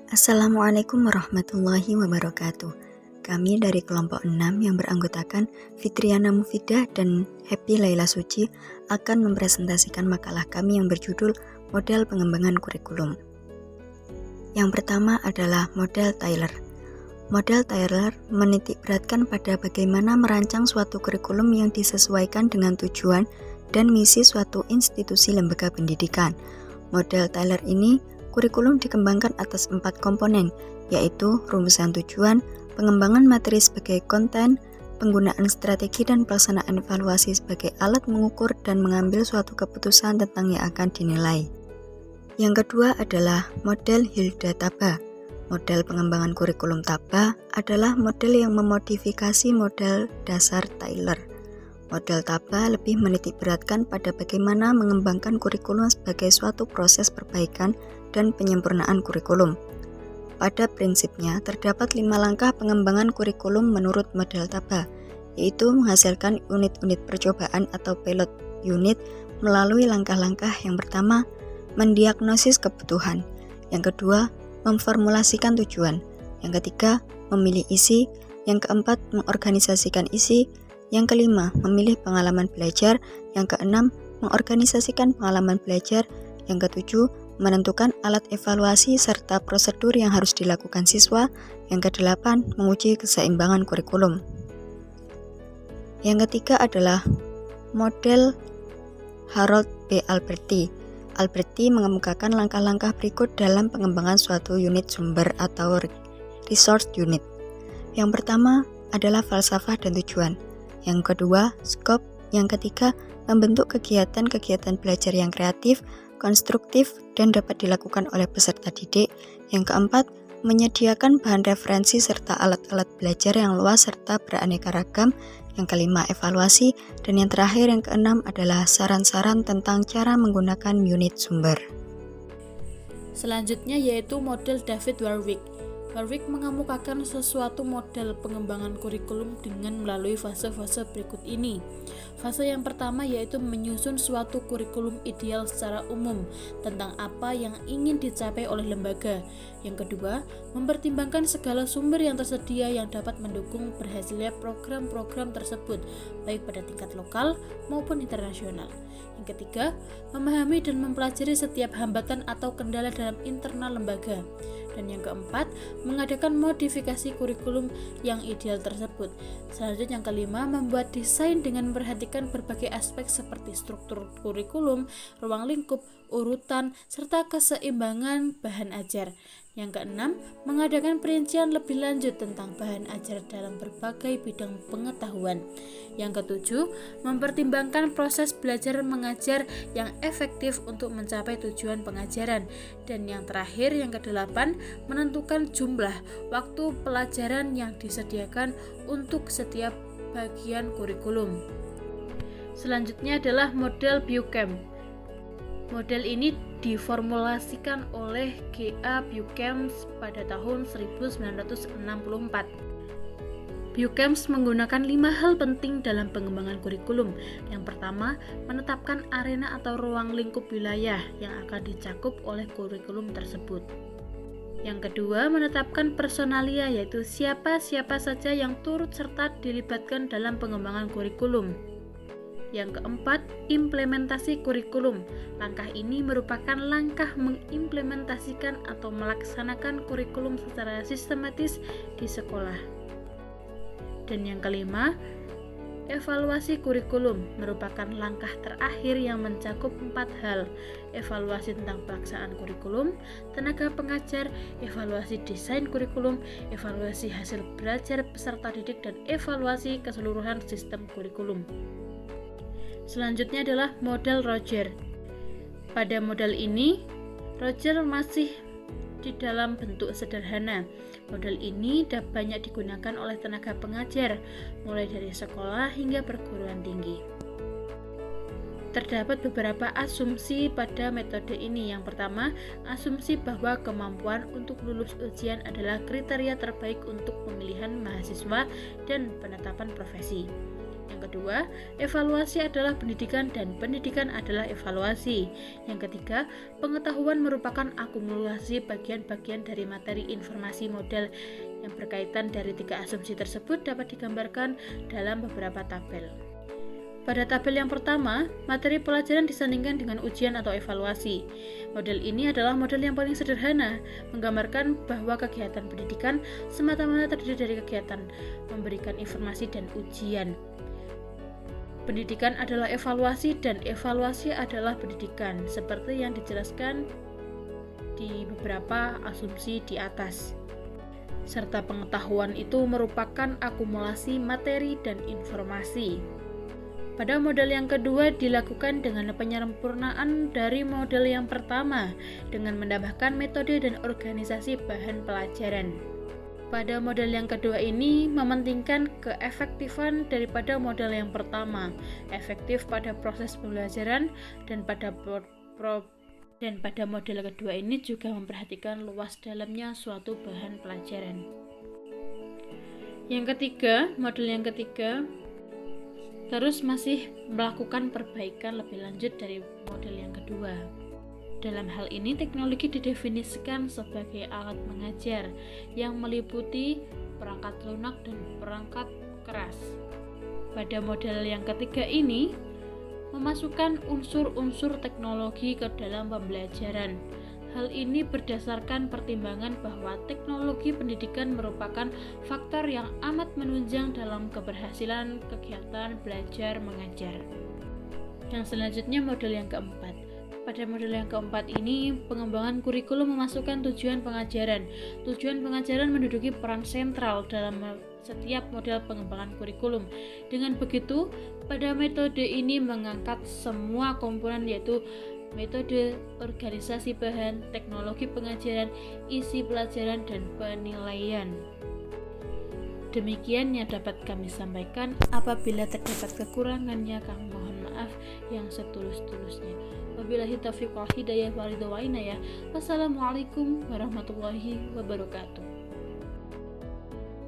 Assalamualaikum warahmatullahi wabarakatuh. Kami dari kelompok 6 yang beranggotakan Fitriana Mufidah dan Happy Laila Suci akan mempresentasikan makalah kami yang berjudul Model Pengembangan Kurikulum. Yang pertama adalah model Tyler. Model Tyler menitikberatkan pada bagaimana merancang suatu kurikulum yang disesuaikan dengan tujuan dan misi suatu institusi lembaga pendidikan. Model Tyler ini kurikulum dikembangkan atas 4 komponen, yaitu rumusan tujuan, pengembangan materi sebagai konten, penggunaan strategi dan pelaksanaan evaluasi sebagai alat mengukur dan mengambil suatu keputusan tentang yang akan dinilai. Yang kedua adalah model Hilda Taba. Model pengembangan kurikulum Taba adalah model yang memodifikasi model dasar Tyler. Model Taba lebih menitikberatkan pada bagaimana mengembangkan kurikulum sebagai suatu proses perbaikan dan penyempurnaan kurikulum. Pada prinsipnya, terdapat 5 langkah pengembangan kurikulum menurut model Taba, yaitu menghasilkan unit-unit percobaan atau pilot unit melalui langkah-langkah. Yang pertama, mendiagnosis kebutuhan. Yang kedua, memformulasikan tujuan. Yang ketiga, memilih isi. Yang keempat, mengorganisasikan isi. Yang kelima, memilih pengalaman belajar. Yang keenam, mengorganisasikan pengalaman belajar. Yang ketujuh, menentukan alat evaluasi serta prosedur yang harus dilakukan siswa. Yang kedelapan, menguji keseimbangan kurikulum. Yang ketiga adalah model Harold B. Alberti. Alberti mengemukakan langkah-langkah berikut dalam pengembangan suatu unit sumber atau resource unit. Yang pertama adalah falsafah dan tujuan. Yang kedua, scope. Yang ketiga, membentuk kegiatan-kegiatan belajar yang kreatif, konstruktif, dan dapat dilakukan oleh peserta didik. Yang keempat, menyediakan bahan referensi serta alat-alat belajar yang luas serta beraneka ragam. Yang kelima, evaluasi. Dan yang terakhir, yang keenam adalah saran-saran tentang cara menggunakan unit sumber. Selanjutnya yaitu model David Warwick. Warwick mengemukakan sesuatu model pengembangan kurikulum dengan melalui fase-fase berikut ini. Fase yang pertama yaitu menyusun suatu kurikulum ideal secara umum tentang apa yang ingin dicapai oleh lembaga. Yang kedua, mempertimbangkan segala sumber yang tersedia yang dapat mendukung berhasilnya program-program tersebut, baik pada tingkat lokal maupun internasional. Yang ketiga, memahami dan mempelajari setiap hambatan atau kendala dalam internal lembaga. Dan yang keempat, mengadakan modifikasi kurikulum yang ideal tersebut. Selanjutnya yang kelima, membuat desain dengan memperhatikan berbagai aspek seperti struktur kurikulum, ruang lingkup, urutan, serta keseimbangan bahan ajar. Yang keenam, mengadakan perincian lebih lanjut tentang bahan ajar dalam berbagai bidang pengetahuan. Yang ketujuh, mempertimbangkan proses belajar mengajar yang efektif untuk mencapai tujuan pengajaran. Dan yang terakhir, yang kedelapan, menentukan jumlah waktu pelajaran yang disediakan untuk setiap bagian kurikulum. Selanjutnya adalah model Buchem. Model ini diformulasikan oleh G.A. Buchem pada tahun 1964. Buchem menggunakan 5 hal penting dalam pengembangan kurikulum. Yang pertama, menetapkan arena atau ruang lingkup wilayah yang akan dicakup oleh kurikulum tersebut. Yang kedua, menetapkan personalia, yaitu siapa-siapa saja yang turut serta dilibatkan dalam pengembangan kurikulum. Yang keempat, implementasi kurikulum. Langkah ini merupakan langkah mengimplementasikan atau melaksanakan kurikulum secara sistematis di sekolah. Dan yang kelima, evaluasi kurikulum merupakan langkah terakhir yang mencakup 4 hal: evaluasi tentang pelaksanaan kurikulum, tenaga pengajar, evaluasi desain kurikulum, evaluasi hasil belajar peserta didik, dan evaluasi keseluruhan sistem kurikulum. Selanjutnya adalah model Roger. Pada model ini, Roger masih di dalam bentuk sederhana. Model ini banyak digunakan oleh tenaga pengajar, mulai dari sekolah hingga perguruan tinggi. Terdapat beberapa asumsi pada metode ini. Yang pertama, asumsi bahwa kemampuan untuk lulus ujian adalah kriteria terbaik untuk pemilihan mahasiswa dan penetapan profesi. Yang kedua, evaluasi adalah pendidikan dan pendidikan adalah evaluasi. Yang ketiga, pengetahuan merupakan akumulasi bagian-bagian dari materi informasi model yang berkaitan dari 3 asumsi tersebut dapat digambarkan dalam beberapa tabel. Pada tabel yang pertama, materi pelajaran disandingkan dengan ujian atau evaluasi. Model ini adalah model yang paling sederhana, menggambarkan bahwa kegiatan pendidikan semata-mata terdiri dari kegiatan memberikan informasi dan ujian. Pendidikan adalah evaluasi dan evaluasi adalah pendidikan, seperti yang dijelaskan di beberapa asumsi di atas. Serta pengetahuan itu merupakan akumulasi materi dan informasi. Pada model yang kedua dilakukan dengan penyempurnaan dari model yang pertama dengan menambahkan metode dan organisasi bahan pelajaran. Pada model yang kedua ini mementingkan keefektifan daripada model yang pertama, efektif pada proses pembelajaran dan pada model kedua ini juga memperhatikan luas dalamnya suatu bahan pelajaran. Model yang ketiga terus masih melakukan perbaikan lebih lanjut dari model yang kedua. Dalam hal ini, teknologi didefinisikan sebagai alat mengajar yang meliputi perangkat lunak dan perangkat keras. Pada model yang ketiga ini, memasukkan unsur-unsur teknologi ke dalam pembelajaran. Hal ini berdasarkan pertimbangan bahwa teknologi pendidikan merupakan faktor yang amat menunjang dalam keberhasilan kegiatan belajar mengajar. Yang selanjutnya model yang keempat. Pada model yang keempat ini, pengembangan kurikulum memasukkan tujuan pengajaran. Tujuan pengajaran menduduki peran sentral dalam setiap model pengembangan kurikulum. Dengan begitu, pada metode ini mengangkat semua komponen yaitu metode, organisasi bahan, teknologi pengajaran, isi pelajaran, dan penilaian. Demikian yang dapat kami sampaikan. Apabila terdapat kekurangannya, kami mohon maaf yang setulus-tulusnya. Wabillahi taufiq wal hidayah wal ridha wa inayah. Wassalamualaikum warahmatullahi wabarakatuh.